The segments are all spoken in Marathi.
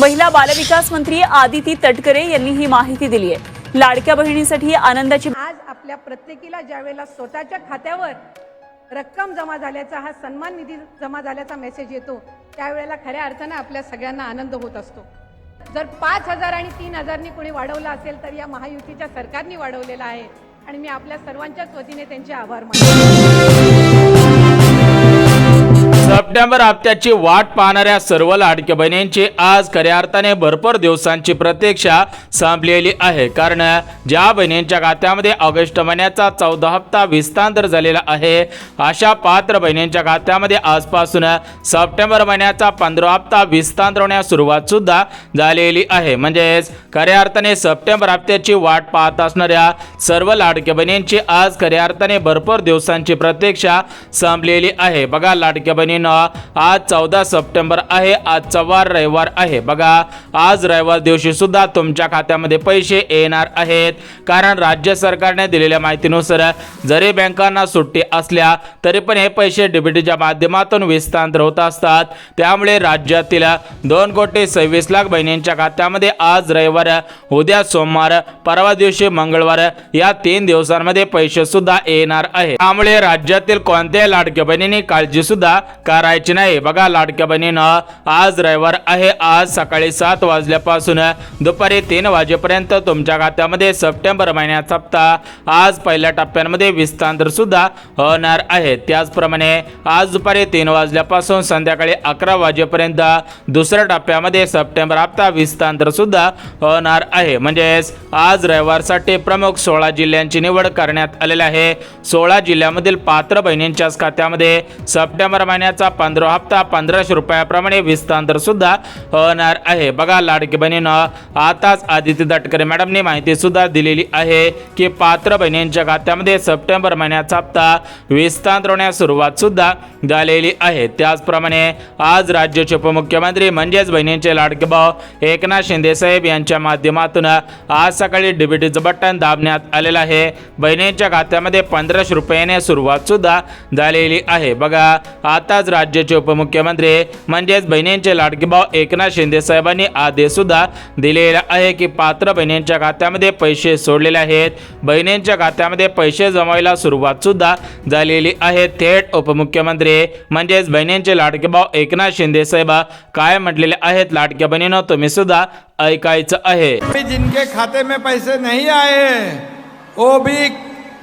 महिला बालविकास मंत्री आदिती तटकरे यांनी ही माहिती दिली आहे। लाडक्या बहिणीसाठी आनंदाची आज आपल्या प्रत्येकीला ज्यावेळेला स्वतःच्या खात्यावर रक्कम जमा झाल्याचा हा सन्मान निधी जमा झाल्याचा मेसेज येतो त्यावेळेला खऱ्या अर्थाने आपल्या सगळ्यांना आनंद होत असतो। जर 5,000 आणि 3,000नी कोणी वाढवला असेल तर या महायुतीच्या सरकारने वाढवलेला आहे आणि मी आपल्या सर्वांच्याच वतीने त्यांचे आभार मानतो। सप्टेंबर हप्त्याची वाट पाहणाऱ्या सर्व लाडक्या बहिणींची आज खऱ्या अर्थाने भरपूर दिवसांची प्रतीक्षा संपलेली आहे। कारण ज्या बहिणींच्या खात्यामध्ये ऑगस्ट महिन्याचा 14 हप्ता विस्तार झालेला आहे अशा पात्र बहिणींच्या खात्यामध्ये आजपासून सप्टेंबर महिन्याचा 15 हप्ता विस्तार होण्यास सुरुवात सुद्धा झालेली आहे। म्हणजेच खऱ्या अर्थाने सप्टेंबर हप्त्याची वाट पाहत असणाऱ्या सर्व लाडक्या बहिणींची आज खऱ्या अर्थाने भरपूर दिवसांची प्रतीक्षा संपलेली आहे। बघा लाडक्या बहिणी आज 14 सप्टेंबर आहे, आजचा वार रविवार आहे। बघा आज रविवार दिवशी सुद्धा तुमच्या खात्यामध्ये पैसे येणार आहेत। कारण राज्य सरकारने दिलेल्या माहितीनुसार जरी बँकांना सुट्टी असल्या तरी पण हे पैसे डीबीटीच्या माध्यमातून विस्तार होत असतात। त्यामुळे राज्यातील 2,26,00,000 बहिणींच्या खात्यामध्ये आज रविवार, उद्या सोमवार, परवा दिवशी मंगळवार या 3 दिवसांमध्ये पैसे सुद्धा येणार आहेत। त्यामुळे राज्यातील कोणत्याही लाडक्या बहिणींनी काळजी सुद्धा करायची नाही। बघा लाडक्या बहिणींनो आज रविवार आहे, आज सकाळी 7 वाजल्यापासून दुपारी 3 वाजेपर्यंत तुमच्या खात्यामध्ये सप्टेंबर महिन्याचा हप्ता आज पहिल्या टप्प्यामध्ये विस्तार सुद्धा होणार आहे। त्याचप्रमाणे आज दुपारी 3 वाजल्यापासून संध्याकाळी 11 वाजेपर्यंत दुसऱ्या टप्प्यामध्ये सप्टेंबर हप्ता विस्तार सुद्धा होणार आहे। म्हणजेच आज रविवारसाठी प्रमुख 16 जिल्ह्यांची निवड करण्यात आलेली आहे। 16 जिल्ह्यामधील पात्र बहिणींच्याच खात्यामध्ये सप्टेंबर महिन्याचा 15 हप्ता 1500 रुपयाप्रमाणे विस्तार सुद्धा होणार आहे। बघा लाडकी बहिणींनो आताच आदिती तटकरे मॅडमने माहिती सुद्धा दिलेली आहे की पात्र बहिणींच्या खात्यामध्ये सप्टेंबर महिन्याचा हप्ता विस्तार होण्यास सुरुवात सुद्धा झालेली आहे। त्याचप्रमाणे आज राज्याचे उपमुख्यमंत्री म्हणजेच बहिणींचे लाडके भाऊ एकनाथ शिंदे साहेब यांच्या माध्यमातून आज सकाळी डीबीटीचं बटन दाबण्यात आलेलं आहे। बहिणींच्या खात्यामध्ये 1500 रुपयाने सुरुवात सुद्धा झालेली आहे। बघा आताच राज्याचे उपमुख्यमंत्री म्हणजेच बहिणींचे लाडके भाऊ एकनाथ शिंदे साहेबांनी आदेश सुद्धा दिलेला आहे की पात्र बहिणींच्या खात्यामध्ये पैसे सोडलेले आहेत। बहिणींच्या खात्यामध्ये पैसे जमायला सुरुवात सुद्धा झालेली आहे। थेट उपमुख्यमंत्री म्हणजेच बहिणींचे लाडके भाऊ एकनाथ शिंदे साहेब काय म्हटलेले आहेत लाडक्या बहिणींनो तुम्ही सुद्धा ऐकायचं आहे। जिनके खाते में पैसे नहीं आए वो भी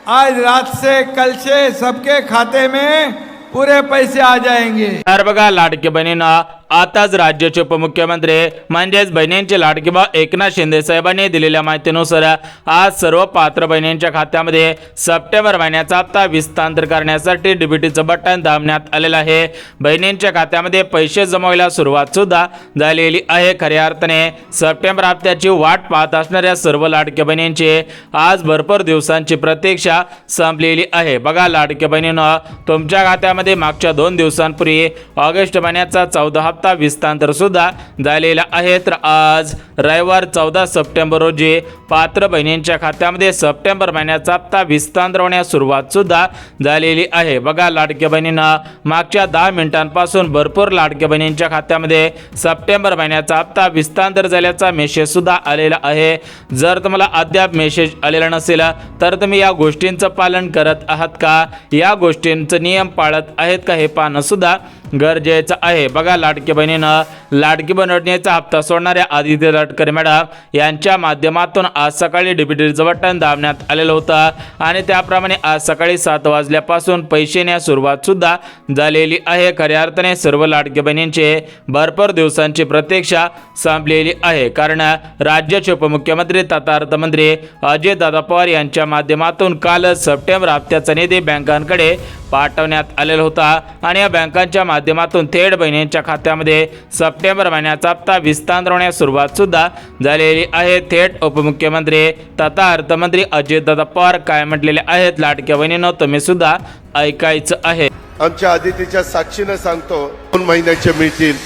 आज रात से कल से सबके खाते में पूरे पैसे आ जाएंगे। तर बघा लाडके बहिणींनो आताच राज्याचे उपमुख्यमंत्री म्हणजेच बहिणींचे लाडके भाऊ एकनाथ शिंदे साहेबांनी दिलेल्या माहितीनुसार आज सर्व पात्र बहिणींच्या खात्यामध्ये सप्टेंबर महिन्याचा हप्ता विस्तार करण्यासाठी डीबीटीचं बटन दाबण्यात आलेलं आहे। बहिणींच्या खात्यामध्ये पैसे जमायला सुरुवात सुद्धा झालेली आहे। खऱ्या अर्थाने सप्टेंबर हप्त्याची वाट पाहत असणाऱ्या सर्व लाडक्या बहिणींची आज भरपूर दिवसांची प्रतीक्षा संपलेली आहे। बघा लाडक्या बहिणींनो तुमच्या खात्यामध्ये मागच्या 2 दिवसांपूर्वी ऑगस्ट महिन्याचा 14 हप्ता विस्तार सुद्धा झालेला आहे। तर आज रविवार 14 सप्टेंबर रोजी पात्र बहिणींच्या खात्यामध्ये सप्टेंबर महिन्याचा हप्ता विस्तार होण्यास सुरुवात सुद्धा झालेली आहे। बघा लाडक्या बहिणींना मागच्या 10 मिनिटांपासून भरपूर लाडक्या बहिणींच्या खात्यामध्ये सप्टेंबर महिन्याचा हप्ता विस्तार झाल्याचा मेसेज सुद्धा आलेला आहे। जर तुम्हाला अद्याप मेसेज आलेला नसेल तर तुम्ही या गोष्टींचं पालन करत आहात का, या गोष्टींचं नियम पाळत आहेत का हे पाहणं सुद्धा गरजेचं आहे। बघा लाडकी बहिणीनं लाडकी बहीण योजनेचा हप्ता सोडणाऱ्या आदिती तटकरे मॅडम यांच्या माध्यमातून आज सकाळी डीबीटीचं बटन दाबण्यात आलेलं होतं आणि त्याप्रमाणे आज सकाळी 7 वाजल्यापासून पैसे येण्यास सुरुवात सुद्धा झालेली आहे। खऱ्या अर्थाने सर्व लाडकी बहिणींचे भरपूर दिवसांची प्रतीक्षा संपलेली आहे। कारण राज्याचे उपमुख्यमंत्री तथा अर्थमंत्री अजितदादा पवार यांच्या माध्यमातून काल सप्टेंबर हप्त्याचा निधी बँकांकडे पाठवण्यात आलेला होता आणि या बँकांच्या माध्यमातून थेट बहिणींच्या खात्यामध्ये सप्टेंबर महिन्याचा हप्ता विस्तार होण्यास सुरुवात सुद्धा झालेली आहे। थेट उपमुख्यमंत्री तथा अर्थमंत्री अजितदादा पवार काय म्हटलेले आहेत लाडक्या बहिणींनो तुम्ही सुद्धा ऐकायचं आहे। आमच्या आदितीच्या साक्षीने सांगतो 2 महिन्याचे मिळतील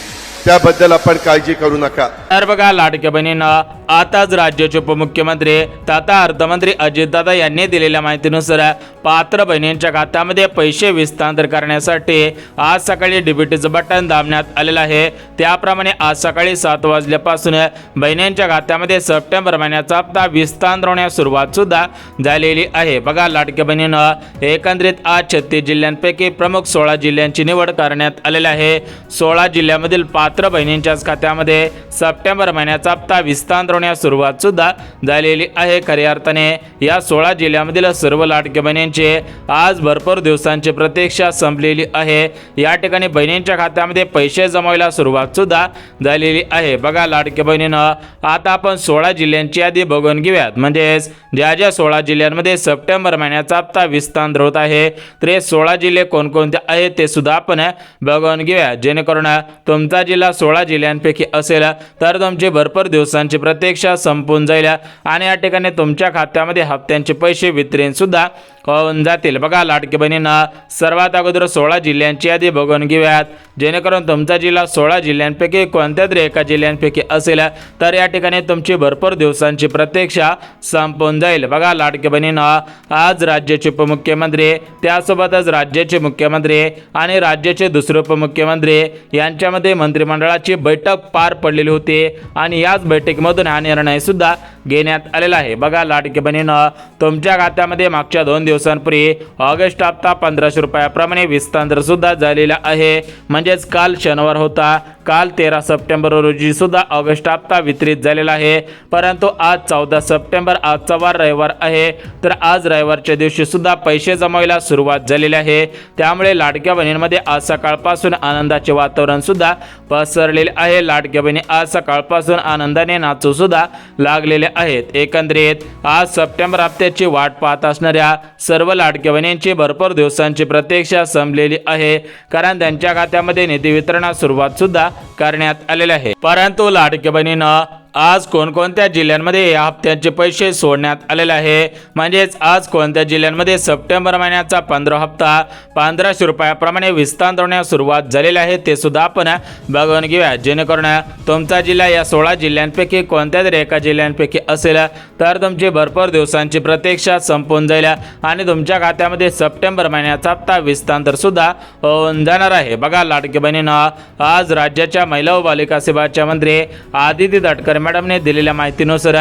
त्याबद्दल आपण काळजी करू नका। तर बघा लाडक्या बहिणींनो आताच राज्याचे उपमुख्यमंत्री तथा अर्थमंत्री अजितदादा यांनी दिलेल्या माहितीनुसार पात्र बहिणींच्या खात्यामध्ये पैसे हस्तांतर करण्यासाठी आज सकाळी डीबीटीचं बटन दाबण्यात आलेलं आहे। त्याप्रमाणे आज सकाळी 7 वाजल्यापासून बहिणींच्या खात्यामध्ये सप्टेंबर महिन्याचा हप्ता हस्तांतर होण्यास सुरुवात सुद्धा झालेली आहे। बघा, लाडक्या बहिणींना एकंदरीत आज 36 जिल्ह्यांपैकी प्रमुख 16 जिल्ह्यांची निवड करण्यात आलेली आहे। 16 जिल्ह्यामधील पात्र बहिणींच्याच खात्यामध्ये सप्टेंबर महिन्याचा हप्ता हस्तांतर होण्यास सुरुवात सुद्धा झालेली आहे। खऱ्या अर्थाने या 16 जिल्ह्यामधील सर्व लाडक्या बहिणींचे आज भरपूर दिवसांची प्रतीक्षा संपलेली आहे। या ठिकाणी बहिणींच्या खात्यामध्ये पैसे जमवायला सुरुवात सुद्धा झालेली आहे। बघा, लाडक्या बहिणींना आता आपण 16 जिल्ह्यांची यादी बघून घेऊयात, म्हणजेच ज्या 16 जिल्ह्यांमध्ये सप्टेंबर महिन्याचा हप्ता हस्तांतर होत आहे तर हे 16 जिल्हे कोणकोणते आहेत ते सुद्धा आपण बघून घेऊया, जेणेकरून तुमचा जिल्हा 16 जिल्ह्यांपैकी असेल तर तुमची भरपूर दिवसांची प्रतीक्षा संपून जाईल आणि या ठिकाणी तुमच्या खात्यामध्ये हप्त्यांचे पैसे वितरण सुद्धा होऊन जातील। बघा, लाडकी बहिणींना सर्वात अगोदर 16 जिल्ह्यांची यादी बघून घेऊयात, जेणेकरून तुमचा जिल्हा 16 जिल्ह्यांपैकी कोणत्या तरी एका जिल्ह्यांपैकी असेल तर या ठिकाणी तुमची भरपूर दिवसांची प्रतीक्षा संपून जाईल। बघा, लाडक्या बहिणींना आज राज्याचे उपमुख्यमंत्री, त्यासोबतच राज्याचे मुख्यमंत्री आणि राज्याचे दुसरे उपमुख्यमंत्री यांच्यामध्ये मंत्रिमंडळाची बैठक पार पडलेली होती आणि याच बैठकीमधून हा निर्णय सुद्धा घेण्यात आलेला आहे। बघा, लाडकी बहिणींना तुमच्या खात्यामध्ये मागच्या 2 दिवसांपूर्वी ऑगस्ट हप्ता 1500 रुपयाप्रमाणे हस्तांतर सुद्धा झालेला आहे, म्हणजेच काल शनिवार होता, काल 13 सप्टेंबर रोजी सुद्धा ऑगस्ट हप्ता वितरित झालेला आहे। परंतु आज 14 सप्टेंबर, आजचा वार रविवार आहे, तर आज रविवारच्या दिवशी सुद्धा पैसे जमवायला सुरुवात झालेली आहे। त्यामुळे लाडक्या बहिणींमध्ये आज सकाळपासून आनंदाचे वातावरण सुद्धा पसरलेले आहे। लाडक्या बहिणी आज सकाळपासून आनंदाने नाचू सुद्धा लागलेले आहेत। एकंदरीत आज सप्टेंबर हप्त्याची वाट पाहत असणाऱ्या सर्व लाडक्या बहिणींची भरपूर दिवसांची प्रतीक्षा संपलेली आहे, कारण त्यांच्या खात्यामध्ये निधी वितरणास सुरुवात सुद्धा करण्यात आलेले आहे। परंतु लाडक्या बहिणींना आज कोणकोणत्या जिल्ह्यांमध्ये या हप्त्यांचे पैसे सोडण्यात आलेले आहे, म्हणजेच आज कोणत्या जिल्ह्यांमध्ये सप्टेंबर महिन्याचा 15 हप्ता 1500 रुपयाप्रमाणे हस्तांतर होण्यास सुरुवात झालेली आहे ते सुद्धा आपण बघून घेऊया, जेणेकरून तुमचा जिल्हा या 16 जिल्ह्यांपैकी कोणत्या तरी एका जिल्ह्यांपैकी असेल तर तुमची भरपूर दिवसांची प्रतीक्षा संपून जाईल आणि तुमच्या खात्यामध्ये सप्टेंबर महिन्याचा हप्ता हस्तांतर सुद्धा होऊन जाणार आहे। बघा, लाडकी बहिणींना आज राज्याच्या महिला व बालिका सेवाच्या मंत्री आदिती तटकरे मॅडमने दिलेल्या माहितीनुसार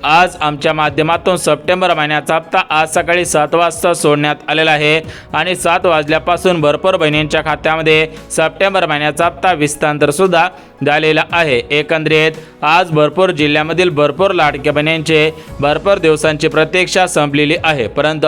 आज आमच्या माध्यमातून सप्टेंबर महिन्याचा हप्ता आज सकाळी 7 वाजता सोडण्यात आलेला आहे आणि 7 वाजल्यापासून भरपूर बहिणींच्या खात्यामध्ये सप्टेंबर महिन्याचा हप्ता हस्तांतर सुद्धा झालेला आहे। एकंदरीत आज भरपूर जिल्ह्यामधील भरपूर लाडक्या बहिणींचे भरपूर दिवसांची प्रतीक्षा संपलेली आहे, परंतु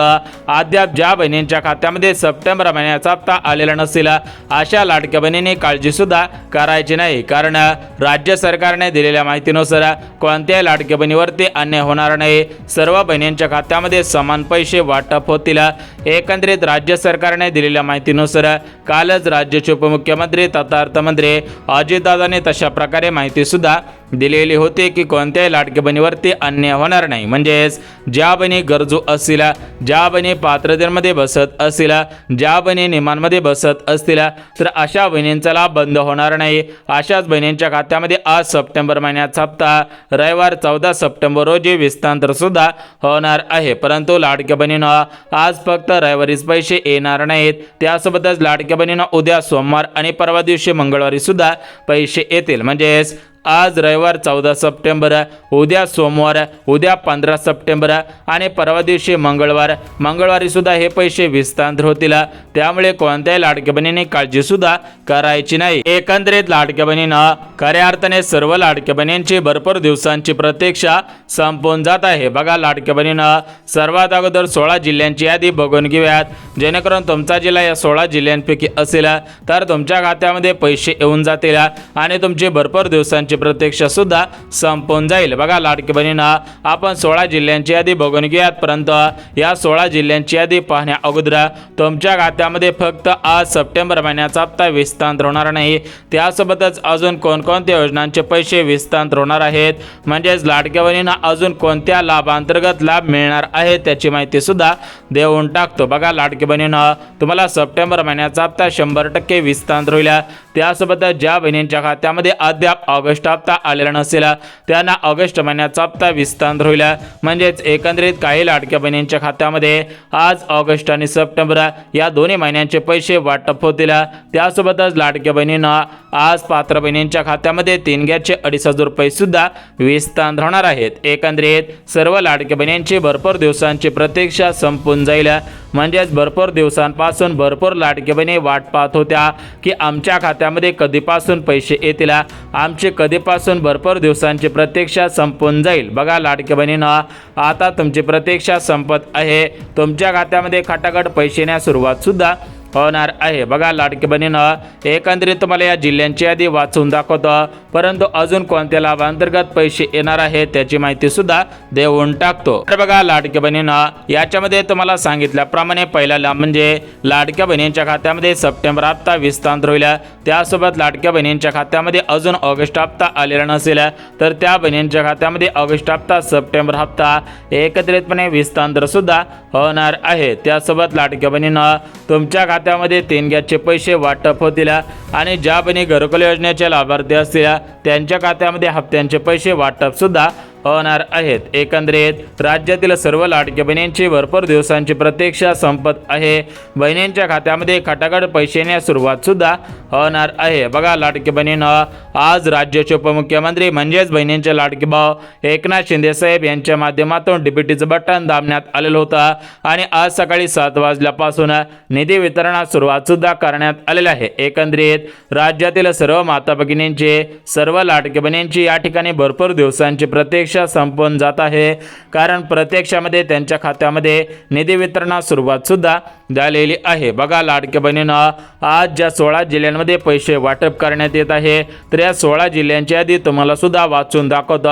अद्याप ज्या बहिणींच्या खात्यामध्ये सप्टेंबर महिन्याचा हप्ता आलेला नसेल अशा लाडक्या बहिणींनी काळजी सुद्धा करायची नाही, कारण राज्य सरकारने दिलेल्या माहितीनुसार कोणत्याही लाडक्या बहिणीवरती अन्याय होणार नाही। सर्व बहिणींच्या खात्यामध्ये समान पैसे वाटप होतील। एकंदरीत राज्य सरकारने दिलेल्या माहितीनुसार कालच राज्याचे उपमुख्यमंत्री तथा अर्थमंत्री अजितदादांनी तशा प्रकारे माहिती सुद्धा दिलेली होती की कोणत्याही लाडक्या बहिणीवरती अन्याय होणार नाही, म्हणजेच ज्या बहिणी गरजू असतील, ज्या बहिणी पात्रतेमध्ये बसत असतील, ज्या बहिणी नियमांमध्ये बसत असतील तर अशा बहिणींचा लाभ बंद होणार नाही। अशाच बहिणींच्या खात्यामध्ये आज सप्टेंबर महिन्याचा हप्ता रविवार 14 सप्टेंबर रोजी हस्तांतर सुद्धा होणार आहे। परंतु लाडक्या बहिणींना आज फक्त रविवारीच पैसे येणार नाहीत, त्यासोबतच लाडक्या बहिणींना उद्या सोमवार आणि परवा दिवशी मंगळवारी सुद्धा पैसे येतील, म्हणजेच आज रविवार 14 सप्टेंबर, उद्या सोमवार, उद्या 15 सप्टेंबर आणि परवा दिवशी मंगळवारी सुद्धा हे पैसे हस्तांतर होतील। त्यामुळे कोणत्याही लाडक्या बहिणींनी काळजी सुद्धा करायची नाही। एकंदरीत लाडक्या बहिणींना खऱ्या अर्थाने सर्व लाडक्या बहिणींची भरपूर दिवसांची प्रतीक्षा संपून जात आहे। बघा, लाडक्या बहिणींना सर्वात अगोदर 16 जिल्ह्यांची यादी बघून घेऊयात, जेणेकरून तुमचा जिल्हा या 16 जिल्ह्यांपैकी असेल तर तुमच्या खात्यामध्ये पैसे येऊन जातील आणि तुमची भरपूर दिवसांची प्रतीक्षा सुद्धा संपून जाईल। बघा, लाडकी बहिणींना आपण 16 जिल्ह्यांची यादी बघून घेऊयात, परंतु या 16 जिल्ह्यांची यादी पाहण्या अगोदर तुमच्या खात्यामध्ये फक्त आज सप्टेंबर महिन्याचा हप्ता हस्तांतर होणार नाही, त्यासोबतच अजून कोणकोणत्या योजनांचे पैसे हस्तांतर होणार आहेत, म्हणजेच लाडक्या बहिणींना अजून कोणत्या लाभांतर्गत लाभ मिळणार आहे त्याची माहिती सुद्धा देऊन टाकतो। बघा, लाडकी बहिणींना तुम्हाला सप्टेंबर महिन्याचा हप्ता 100% हस्तांतर होईल, त्यासोबतच ज्या बहिणींच्या खात्यामध्ये अद्याप ऑगस्ट हप्ता आलेला नसेल त्यांना ऑगस्ट महिन्याचा हप्ता विस्तार होईल। म्हणजेच एकंदरीत काही लाडक्या बहिणींच्या खात्यामध्ये आज ऑगस्ट आणि सप्टेंबर या दोन्ही महिन्यांचे पैसे वाटप होतील। त्यासोबतच लाडक्या बहिणींना आज पात्र बहिणींच्या खात्यामध्ये 3 गॅसचे 2,500 रुपये सुद्धा विस्तार होणार आहेत। एकंदरीत सर्व लाडक्या बहिणींची भरपूर दिवसांची प्रतीक्षा संपून जाईल। म्हणजेच भरपूर दिवसांपासून भरपूर लाडक्या बहिणी वाट पाहत होत्या की आमच्या खात्यामध्ये कधीपासून पैसे येतील, आमची कधीपासून भरपूर दिवसांची प्रतीक्षा संपून जाईल। बघा लाडक्या बहिणींना आता तुमची प्रतीक्षा संपत आहे, तुमच्या खात्यामध्ये खटाखट पैसे येण्यास सुरुवात सुद्धा होणार आहे। बघा लाडकी बहिणीनं एकंदरीत तुम्हाला या जिल्ह्यांची यादी वाचून दाखवतो, परंतु अजून कोणत्या लाभांतर्गत पैसे येणार आहेत त्याची माहिती सुद्धा देऊन टाकतो। तर बघा लाडक्या बहिणीनं याच्यामध्ये तुम्हाला सांगितल्याप्रमाणे पहिला लाभ म्हणजे लाडक्या बहिणींच्या खात्यामध्ये सप्टेंबर हप्ता विस्तार होईल। त्यासोबत लाडक्या बहिणींच्या खात्यामध्ये अजून ऑगस्ट हप्ता आलेला नसेल तर त्या बहिणींच्या खात्यामध्ये ऑगस्ट हप्ता सप्टेंबर हप्ता एकत्रितपणे विस्तार सुद्धा होणार आहे। त्यासोबत लाडक्या बहिणीनं तुमच्या खात्यामध्ये 3 गॅसचे पैसे वाटप होतील आणि ज्या बहिणी घरकुल योजनेचे लाभार्थी असतील त्यांच्या खात्यामध्ये हप्त्यांचे पैसे वाटप सुद्धा होणार आहेत। एकंदरीत राज्यातील सर्व लाडक्या बहिणींची भरपूर दिवसांची प्रतीक्षा संपत आहे। बहिणींच्या खात्यामध्ये खटाखट पैसे येण्यास सुरुवात सुद्धा होणार आहे। बघा लाडकी बहिणीनं आज राज्याचे उपमुख्यमंत्री म्हणजेच बहिणींचे लाडके भाऊ एकनाथ शिंदे साहेब यांच्या माध्यमातून डीबीटीचं बटन दाबण्यात आलेलं होतं आणि आज सकाळी 7 वाजल्यापासून निधी वितरणास सुरुवात सुद्धा करण्यात आलेली आहे। एकंदरीत राज्यातील सर्व माता भगिनींचे सर्व लाडक्या बहिणींची या ठिकाणी भरपूर दिवसांची प्रतीक्षा संपून जात आहे, कारण प्रत्यक्षामध्ये त्यांच्या खात्यामध्ये निधी वितरणास सुरुवात सुद्धा झालेली आहे। बघा लाडक्या बहिणीनं आज ज्या 16 जिल्ह्यांमध्ये पैसे वाटप करण्यात येत आहे तर या 16 जिल्ह्यांची यादी तुम्हाला सुद्धा वाचून दाखवतो,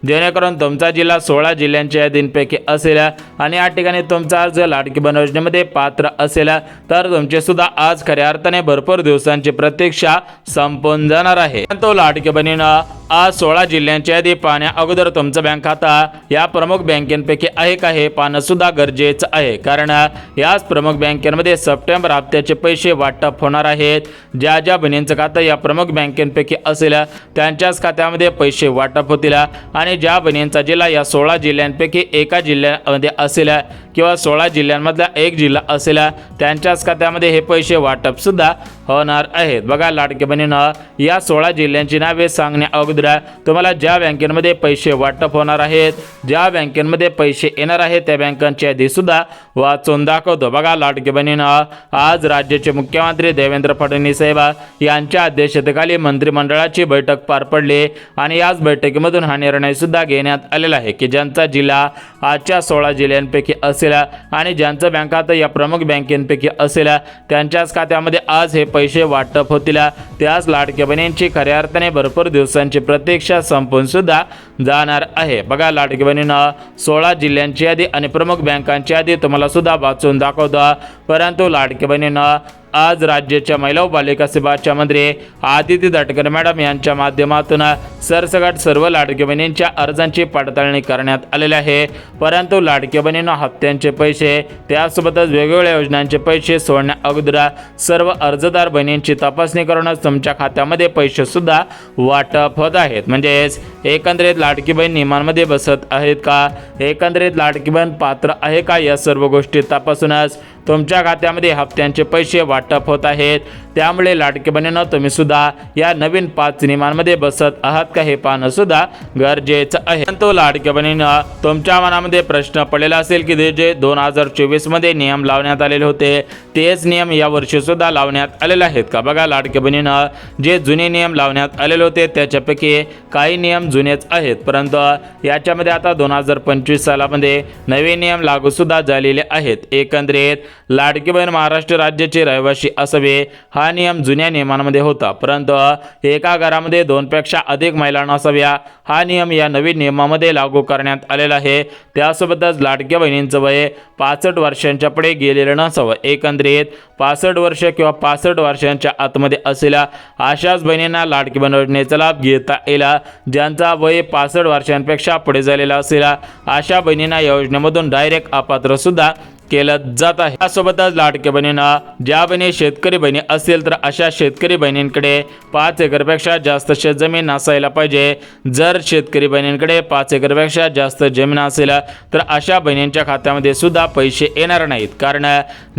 जेणेकरून तुमचा जिल्हा 16 जिल्ह्यांच्या यादींपैकी असेल आणि या ठिकाणी तुमचा अर्ज लाडकी बहीण योजनेमध्ये पात्र असेल तर तुमचे सुद्धा आज खऱ्या अर्थाने भरपूर दिवसांची प्रतीक्षा संपून जाणार आहे। तो लाडकी बहिणीनं आज 16 जिल्ह्यांची यादी पाहण्या अगोदर तुमचं बँक खाता या प्रमुख बँकेपैकी आहे का हे पाहणं सुद्धा गरजेचं आहे, कारण याच प्रमुख बँकेमध्ये सप्टेंबर हप्त्याचे पैसे वाटप होणार आहेत। ज्या ज्या बहिणींचं खातं या प्रमुख बँकेपैकी असेल त्यांच्याच खात्यामध्ये पैसे वाटप होतील आणि ज्या बहिणींचा जिल्हा या 16 जिल्ह्यांपैकी एका जिल्ह्यामध्ये असेल किंवा 16 जिल्ह्यांमधला एक जिल्हा असेल त्यांच्याच खात्यामध्ये हे पैसे वाटप सुद्धा होणार आहेत। बघा लाडकी बहिणीनं या 16 जिल्ह्यांची नावे सांगण्या अगोदर तुम्हाला ज्या बँकेमध्ये पैसे वाटप होणार आहेत, ज्या बँकेमध्ये पैसे येणार आहेत त्या बँकांची यादी सुद्धा वाचून दाखवतो। बघा लाडकी बहिणीनं आज राज्याचे मुख्यमंत्री देवेंद्र फडणवीस साहेब यांच्या अध्यक्षतेखाली मंत्रिमंडळाची बैठक पार पडली आणि याच बैठकीमधून हा निर्णय सुद्धा घेण्यात आलेला आहे की ज्यांचा जिल्हा आजच्या 16 जिल्ह्यांपैकी असेल आणि ज्यांचं बँक खातं या प्रमुख बँकेपैकी असेल त्यांच्याच खात्यामध्ये आज हे पैसे वाटप होतील। त्याच लाडक्या बहिणींची खऱ्या अर्थाने भरपूर दिवसांची प्रतीक्षा संपून सुद्धा जाणार आहे। बघा लाडकी बहिणीनं 16 जिल्ह्यांची यादी आणि प्रमुख बँकांची यादी तुम्हाला सुद्धा वाचून दाखवतो, परंतु लाडकी बहिणीनं आज राज्याच्या महिला व बालिका विभागाच्या मंत्री आदिती तटकरे मॅडम यांच्या माध्यमातून सरसकट सर्व लाडक्या बहिणींच्या अर्जांची पडताळणी करण्यात आलेली आहे, परंतु लाडक्या बहिणींना हप्त्यांचे पैसे त्यासोबतच वेगवेगळ्या योजनांचे पैसे सोडण्या अगोदर सर्व अर्जदार बहिणींची तपासणी करूनच तुमच्या खात्यामध्ये पैसे सुद्धा वाटप होत आहेत। म्हणजेच एकंदरीत लाडकी बहीण नियमांमध्ये बसत आहेत का, एकंदरीत लाडकी बहीण पात्र आहे का, या सर्व गोष्टी तपासूनच तुमच्या खात्यामध्ये हप्त्यांचे पैसे वाटप होत आहेत। त्यामुळे लाडकी बहिणींनो तुम्ही सुद्धा या नवीन 5 नियमांमध्ये बसत आहात का हे पाहणं सुद्धा गरजेचं आहे। परंतु लाडकी बहिणींनो तुमच्या मनामध्ये प्रश्न पडलेला असेल की जे 2024 मध्ये नियम लावण्यात आलेले होते तेच नियम या वर्षी सुद्धा लावण्यात आलेले आहेत का। बघा लाडकी बहिणींनो जे जुने नियम लावण्यात आलेले होते त्याच्यापैकी काही नियम जुनेच आहेत, परंतु याच्यामध्ये आता 2025 सालामध्ये नवे नियम लागू सुद्धा झालेले आहेत। एकंदरीत लाडकी बहीण महाराष्ट्र राज्याचे रहिवासी असावे हा नियम जुन्या नियमांमध्ये होता, परंतु एका घरामध्ये 2 पेक्षा अधिक महिला नसाव्या हा नियम या नवीन नियमामध्ये लागू करण्यात आलेला आहे। त्यासोबतच लाडक्या बहिणींचं वय 65 वर्षांच्या पुढे गेलेलं नसावं। एकंदरीत 65 वर्ष किंवा 65 वर्षांच्या आतमध्ये असलेल्या अशाच बहिणींना लाडकी बहीण योजनेचा लाभ घेता येईल। ज्यांचा वय 65 वर्षांपेक्षा पुढे झालेला असेल अशा बहिणींना या योजनेमधून डायरेक्ट अपात्र सुद्धा केलं जात आहे। यासोबतच लाडक्या बहिणींना ज्या बहिणी शेतकरी बहिणी असतील तर अशा शेतकरी बहिणींकडे 5 एकरपेक्षा जास्त शेतजमीन नसायला पाहिजे। जर शेतकरी बहिणींकडे 5 एकरपेक्षा जास्त जमीन असेल तर अशा बहिणींच्या खात्यामध्ये सुद्धा पैसे येणार नाहीत, कारण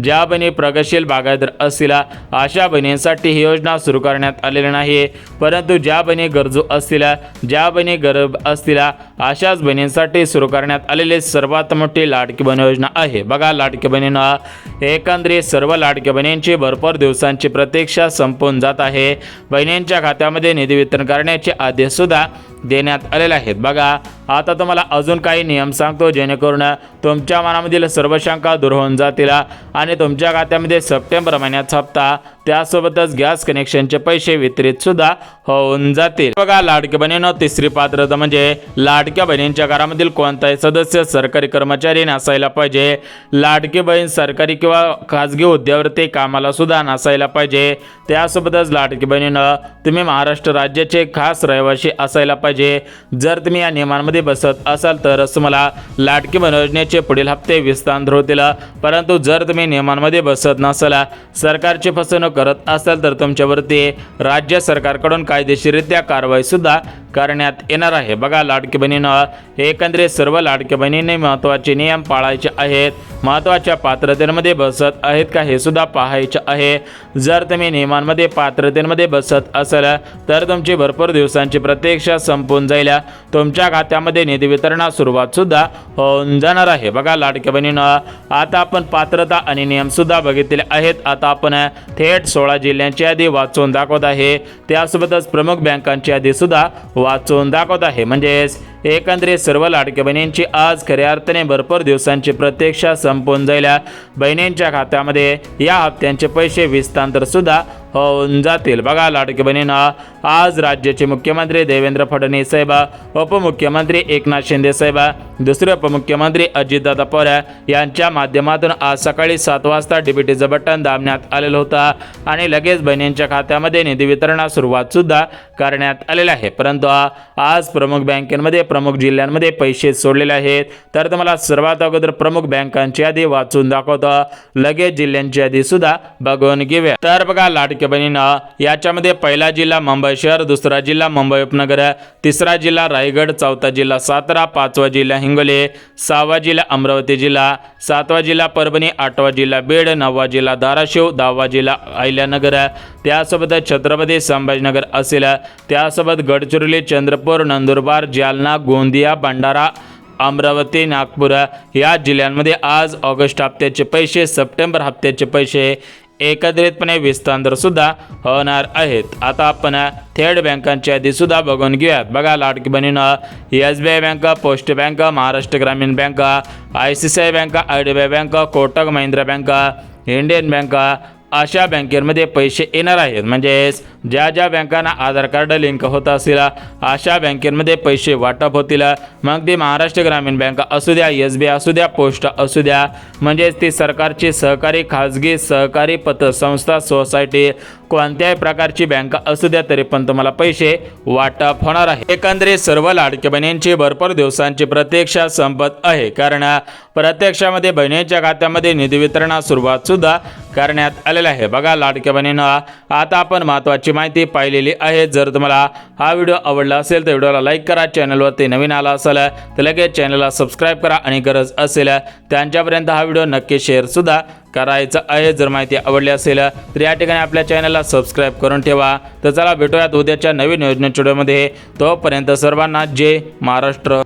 ज्या बहिणी प्रगतशील बागायतदार असतील अशा बहिणींसाठी ही योजना सुरू करण्यात आलेली नाही, परंतु ज्या बहिणी गरजू असतील, ज्या बहिणी गरीब असतील अशाच बहिणींसाठी सुरू करण्यात आलेली सर्वात मोठी लाडकी बहीण योजना आहे। बघा लाडकी बहिणींना एकंदरीत सर्व लाडक्या बहिणींची भरपूर दिवसांची प्रतीक्षा संपून जात आहे। बहिणींच्या खात्यामध्ये निधी वितरण करण्याचे आदेश सुद्धा देण्यात आलेले आहेत। बघा आता तुम्हाला अजून काही नियम सांगतो जेणेकरून तुमच्या मनामधील सर्व शंका दूर होऊन जातील आणि तुमच्या खात्यामध्ये सप्टेंबर महिन्याचा हप्ता त्यासोबतच गॅस कनेक्शनचे पैसे वितरित सुद्धा होऊन जातील। बघा लाडक्या बहिणींनो तिसरी पात्रता म्हणजे लाडक्या बहिणींच्या घरामधील कोणताही सदस्य सरकारी कर्मचारी नसायला पाहिजे। लाडकी बहीण सरकारी किंवा खाजगी हुद्द्यावरती कामाला सुद्धा नसायला पाहिजे। त्यासोबतच लाडकी बहिणींनो तुम्ही महाराष्ट्र राज्याचे खास रहिवासी असायला पाहिजे। जर तुम्ही या नियमांमध्ये बसत असाल तरच तुम्हाला लाडकी बहीण योजनेचे पुढील हप्ते विस्तार होतील, परंतु जर तुम्ही नियमांमध्ये बसत नसाल, सरकारची फसवणूक करत असाल तर तुमच्यावरती राज्य सरकारकडून कायदेशीररित्या कारवाई सुद्धा करण्यात येणार आहे। बघा लाडकी बहिणींनो एकंदरीत सर्व लाडक्या बहिणींनी महत्त्वाचे नियम पाळायचे आहेत, महत्त्वाच्या पात्रतेमध्ये बसत आहेत का हे सुद्धा पाहायचे आहे। जर तुम्ही नियमांमध्ये पात्रतेमध्ये बसत असाल तर तुमची भरपूर दिवसांची प्रतीक्षा संपून जाईल, तुमच्या खात्यामध्ये निधी वितरणास सुरुवात सुद्धा होऊन जाणार आहे। बघा लाडक्या बहिणींनो आता आपण पात्रता आणि नियम सुद्धा बघितलेले आहेत। आता आपण थेट 16 जिल्ह्यांची यादी वाचून दाखवत आहे, त्यासोबतच प्रमुख बँकांची यादी सुद्धा वाचून दाखवत आहे। म्हणजेच एकंदरीत सर्व लाडक्या बहिणींची आज खऱ्या अर्थाने भरपूर दिवसांची प्रतीक्षा संपून जाईल। बहिणींच्या खात्यामध्ये या हप्त्यांचे पैसे विस्तार सुद्धा होऊन जातील। बघा लाडक्या बहिणींना आज राज्याचे मुख्यमंत्री देवेंद्र फडणवीस साहेब, उपमुख्यमंत्री एकनाथ शिंदे साहेब, दुसरे उपमुख्यमंत्री अजितदादा पवार यांच्या माध्यमातून आज सकाळी 7 वाजता डीबीटीचं बटन दाबण्यात आलेलं होतं आणि लगेच बहिणींच्या खात्यामध्ये निधी वितरणास सुरुवात सुद्धा करण्यात आलेली आहे। परंतु आज प्रमुख बँकेमध्ये प्रमुख जिल्ह्यांमध्ये पैसे सोडलेले आहेत, तर तुम्हाला सर्वात अगोदर प्रमुख बँकांची यादी वाचून दाखवतो, लगेच जिल्ह्यांची यादी सुद्धा बघून घेऊया। तर बघा लाडक्या बहिणींना याच्यामध्ये पहिला जिल्हा मुंबई शहर, दुसरा जिल्हा मुंबई उपनगर, तिसरा जिल्हा रायगड, चौथा जिल्हा सातारा, पाचवा जिल्हा हिंगोली, 6वा जिल्हा अमरावती जिल्हा, 7वा जिल्हा परभणी, 8वा जिल्हा बीड, 9वा जिल्हा धाराशिव, 10वा जिल्हा अहिल्यानगर, त्यासोबत छत्रपती संभाजीनगर असेल, त्यासोबत गडचिरोली, चंद्रपूर, नंदुरबार, जालना, गोंदिया, भंडारा, अमरावती, नागपूर या जिल्ह्यांमध्ये आज ऑगस्ट हप्त्याचे पैसे, सप्टेंबर हप्त्याचे पैसे एकत्रितपणे विस्तार सुद्धा होणार आहेत। आता आपण थेट बँकांची यादी सुद्धा बघून घेऊयात। बघा लाडकी बहिणींनो SBI bank, post bank, Maharashtra Gramin bank, ICICI bank, IDBI bank, Kotak Mahindra bank, Indian bank अशा बँकेमध्ये पैसे येणार आहेत। म्हणजेच ज्या ज्या बँकांना आधार कार्ड लिंक होत असेल अशा बँकेमध्ये पैसे वाटप होतील। मग ती महाराष्ट्र ग्रामीण बँक असू द्या, SBI असू द्या, पोस्ट असू द्या, म्हणजेच ती सरकारची, सहकारी, खाजगी, सहकारी पतसंस्था, सोसायटी, कोणत्याही प्रकारची बँक असू द्या तरी पण तुम्हाला पैसे वाटप होणार आहे। एकंदरीत सर्व लाडक्या बहिणींची भरपूर दिवसांची प्रतीक्षा संपत आहे, कारण प्रत्यक्षामध्ये बहिणींच्या खात्यामध्ये निधी वितरणास सुरुवात सुद्धा करण्यात आलेला आहे। बघा लाडक्या बहिणींना आता आपण महत्त्वाची माहिती पाहिलेली आहे। जर तुम्हाला हा व्हिडिओ आवडला असेल तर व्हिडिओला लाईक करा, चॅनलवरती नवीन आला असेल तर लगेच चॅनलला सबस्क्राईब करा आणि गरज असेल त्यांच्यापर्यंत हा व्हिडिओ नक्की शेअर सुद्धा करायचं आहे। जर माहिती आवडली असेल तर या ठिकाणी आपल्या चॅनलला सबस्क्राईब करून ठेवा। तर चला भेटूयात उद्याच्या नवीन योजनेच्या व्हिडिओमध्ये, तोपर्यंत सर्वांना जय महाराष्ट्र।